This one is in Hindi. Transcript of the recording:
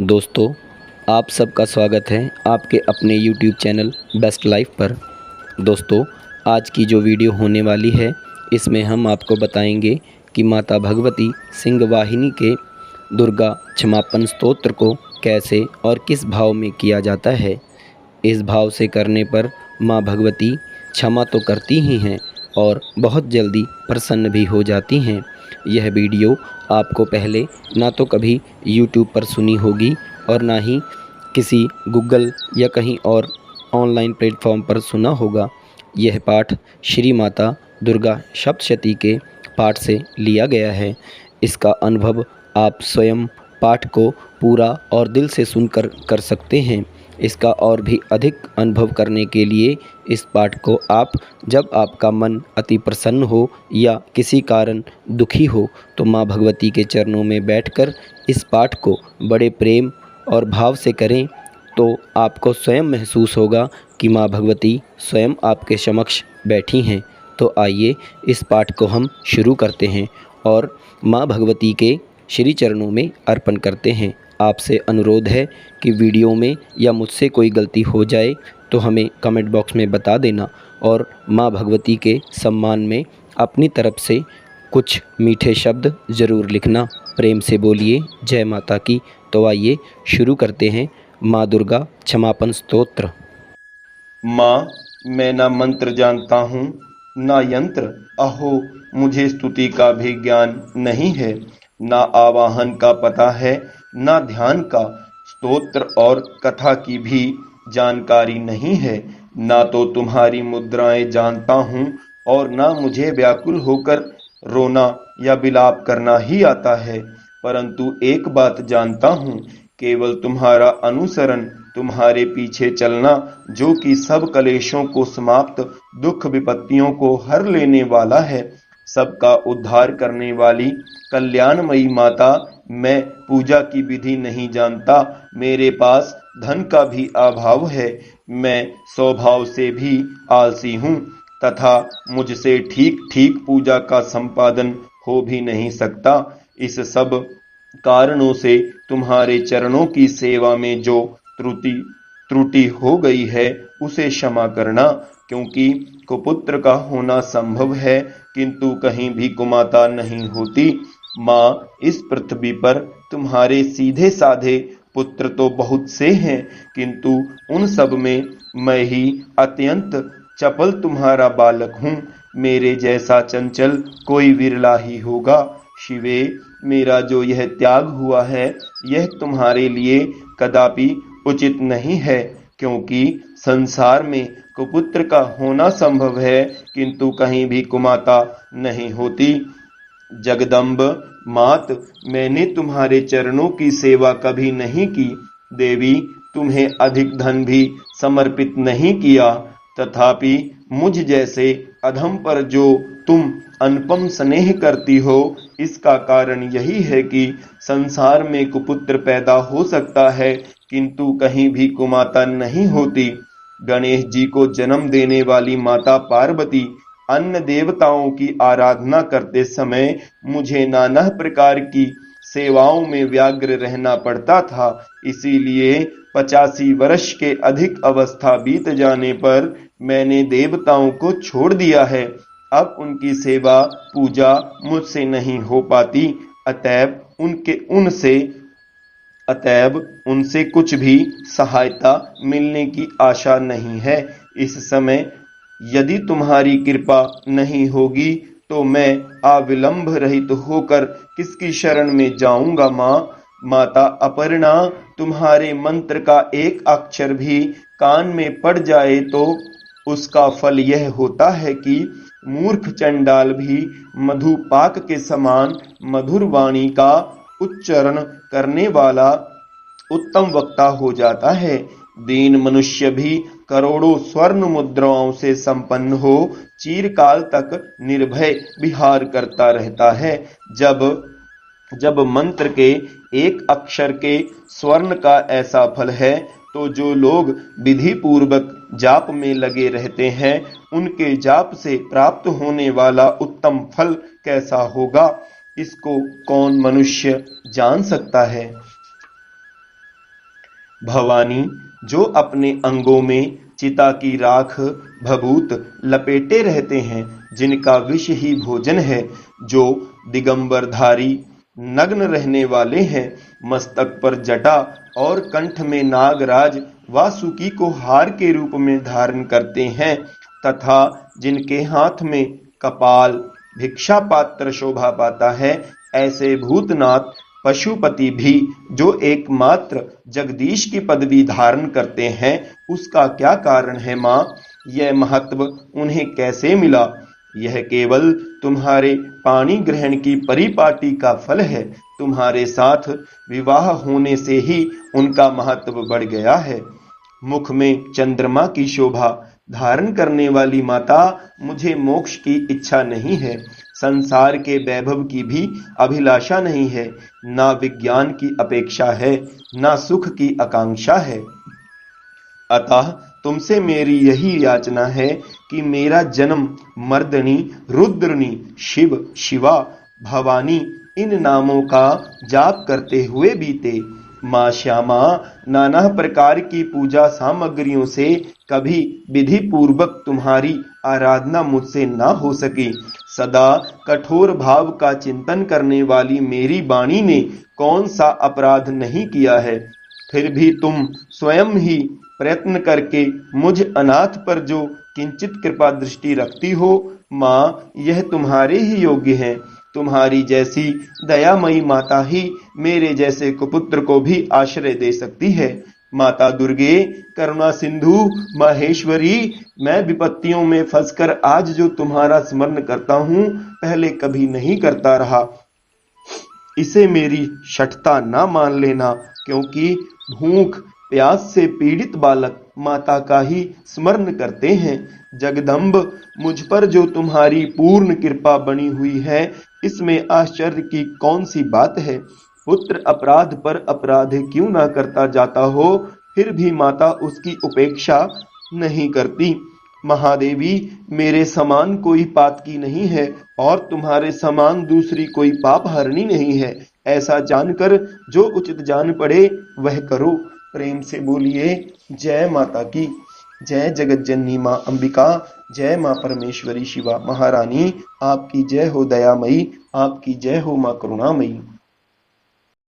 दोस्तों, आप सबका स्वागत है आपके अपने YouTube चैनल बेस्ट लाइफ पर। दोस्तों, आज की जो वीडियो होने वाली है इसमें हम आपको बताएंगे कि माता भगवती सिंह वाहिनी के दुर्गा क्षमापन स्तोत्र को कैसे और किस भाव में किया जाता है। इस भाव से करने पर माँ भगवती क्षमा तो करती ही हैं और बहुत जल्दी प्रसन्न भी हो जाती हैं। यह वीडियो आपको पहले ना तो कभी YouTube पर सुनी होगी और ना ही किसी गूगल या कहीं और ऑनलाइन प्लेटफॉर्म पर सुना होगा। यह पाठ श्री माता दुर्गा सप्तशती के पाठ से लिया गया है। इसका अनुभव आप स्वयं पाठ को पूरा और दिल से सुनकर कर सकते हैं। इसका और भी अधिक अनुभव करने के लिए इस पाठ को आप जब आपका मन अति प्रसन्न हो या किसी कारण दुखी हो तो माँ भगवती के चरणों में बैठकर इस पाठ को बड़े प्रेम और भाव से करें तो आपको स्वयं महसूस होगा कि माँ भगवती स्वयं आपके समक्ष बैठी हैं। तो आइए इस पाठ को हम शुरू करते हैं और माँ भगवती के श्री चरणों में अर्पण करते हैं। आपसे अनुरोध है कि वीडियो में या मुझसे कोई गलती हो जाए तो हमें कमेंट बॉक्स में बता देना और माँ भगवती के सम्मान में अपनी तरफ से कुछ मीठे शब्द ज़रूर लिखना। प्रेम से बोलिए जय माता की। तो आइए शुरू करते हैं माँ दुर्गा क्षमापन स्तोत्र। माँ, मैं ना मंत्र जानता हूँ ना यंत्र, अहो मुझे स्तुति का भी ज्ञान नहीं है। ना आवाहन का पता है ना ध्यान का, स्तोत्र और कथा की भी जानकारी नहीं है। ना तो तुम्हारी मुद्राएं जानता हूँ और ना मुझे व्याकुल होकर रोना या विलाप करना ही आता है। परंतु एक बात जानता हूँ, केवल तुम्हारा अनुसरण, तुम्हारे पीछे चलना, जो कि सब कलेशों को समाप्त, दुख विपत्तियों को हर लेने वाला है, सबका उद्धार करने वाली कल्याणमयी माता। मैं पूजा की विधि नहीं जानता, मेरे पास धन का भी अभाव है, मैं स्वभाव से भी आलसी हूँ तथा मुझसे ठीक ठीक पूजा का संपादन हो भी नहीं सकता। इस सब कारणों से तुम्हारे चरणों की सेवा में जो त्रुटि हो गई है उसे क्षमा करना, क्योंकि कुपुत्र का होना संभव है किंतु कहीं भी कुमाता नहीं होती। माँ, इस पृथ्वी पर तुम्हारे सीधे साधे पुत्र तो बहुत से हैं, किंतु उन सब में मैं ही अत्यंत चपल तुम्हारा बालक हूँ। मेरे जैसा चंचल कोई विरला ही होगा। शिवे, मेरा जो यह त्याग हुआ है यह तुम्हारे लिए कदापि उचित नहीं है, क्योंकि संसार में कुपुत्र का होना संभव है किंतु कहीं भी कुमाता नहीं होती। जगदम्ब मात, मैंने तुम्हारे चरणों की सेवा कभी नहीं की। देवी, तुम्हें अधिक धन भी समर्पित नहीं किया, तथापि मुझ जैसे अधम पर जो तुम अनुपम स्नेह करती हो, इसका कारण यही है कि संसार में कुपुत्र पैदा हो सकता है किंतु कहीं भी कुमाता नहीं होती। गणेश जी को जन्म देने वाली माता पार्वती अन्य देवताओं की आराधना करते समय मुझे नाना प्रकार की सेवाओं में व्यग्र रहना पड़ता था। इसीलिए 85 वर्ष के अधिक अवस्था बीत जाने पर मैंने देवताओं को छोड़ दिया है। अब उनकी सेवा पूजा मुझसे नहीं हो पाती, अतएव उनसे कुछ भी सहायता मिलने की आशा नहीं है। इस समय यदि तुम्हारी कृपा नहीं होगी तो मैं अविलंब रहित होकर किसकी शरण में जाऊंगा। माँ, माता अपर्णा, तुम्हारे मंत्र का एक अक्षर भी कान में पड़ जाए तो उसका फल यह होता है कि मूर्ख चंडाल भी मधुपाक के समान मधुर वाणी का उच्चारण करने वाला उत्तम वक्ता हो जाता है। दीन मनुष्य भी करोड़ों स्वर्ण मुद्राओं से संपन्न हो चिरकाल तक निर्भय विहार करता रहता है। जब मंत्र के एक अक्षर के स्वर्ण का ऐसा फल है तो जो लोग विधि पूर्वक जाप में लगे रहते हैं उनके जाप से प्राप्त होने वाला उत्तम फल कैसा होगा, इसको कौन मनुष्य जान सकता है। भवानी, जो अपने अंगों में चिता की राख भभूत लपेटे रहते हैं, जिनका विष ही भोजन है, जो दिगंबरधारी नग्न रहने वाले हैं, मस्तक पर जटा और कंठ में नागराज वासुकी को हार के रूप में धारण करते हैं, तथा जिनके हाथ में कपाल भिक्षा पात्र शोभा पाता है, ऐसे भूतनाथ पशुपति भी जो एकमात्र जगदीश की पदवी धारण करते हैं, उसका क्या कारण है माँ? यह महत्व उन्हें कैसे मिला? यह केवल तुम्हारे पाणी ग्रहण की परिपाटी का फल है। तुम्हारे साथ विवाह होने से ही उनका महत्व बढ़ गया है। मुख में चंद्रमा की शोभा धारण करने वाली माता, मुझे मोक्ष की इच्छा नहीं है, संसार के वैभव की भी अभिलाषा नहीं है, ना विज्ञान की अपेक्षा है, ना सुख की आकांक्षा है। अतः तुमसे मेरी यही याचना है कि मेरा जन्म मर्दनी, रुद्रनी, शिव, शिवा, भवानी इन नामों का जाप करते हुए बीते। माँ श्यामा, नाना प्रकार की पूजा सामग्रियों से कभी विधि पूर्वक तुम्हारी आराधना मुझसे ना हो सकी। सदा कठोर भाव का चिंतन करने वाली मेरी वाणी ने कौन सा अपराध नहीं किया है, फिर भी तुम स्वयं ही प्रयत्न करके मुझ अनाथ पर जो किंचित कृपा दृष्टि रखती हो, माँ, यह तुम्हारे ही योग्य है। तुम्हारी जैसी दयामयी माता ही मेरे जैसे कुपुत्र को भी आश्रय दे सकती है। माता दुर्गे, करुणा सिंधु, माहेश्वरी, मैं विपत्तियों में फंसकर आज जो तुम्हारा स्मरण करता हूँ, पहले कभी नहीं करता रहा। इसे मेरी शठता ना मान लेना, क्योंकि भूख प्यास से पीड़ित बालक माता का ही स्मरण करते हैं। जगदम्ब, मुझ पर जो तुम्हारी पूर्ण कृपा बनी हुई है, इसमें आश्चर्य की कौन सी बात है? पुत्र अपराध पर अपराध क्यों ना करता जाता हो, फिर भी माता उसकी उपेक्षा नहीं करती। महादेवी, मेरे समान कोई पातकी नहीं है और तुम्हारे समान दूसरी कोई पाप हरनी नहीं है। ऐसा जानकर जो उचित जान पड़े वह करो। प्रेम से बोलिए जय माता की। जय जगत जननी माँ अंबिका, जय माँ परमेश्वरी शिवा महारानी। आपकी जय हो दयामयी, आपकी जय हो माँ करुणामयी।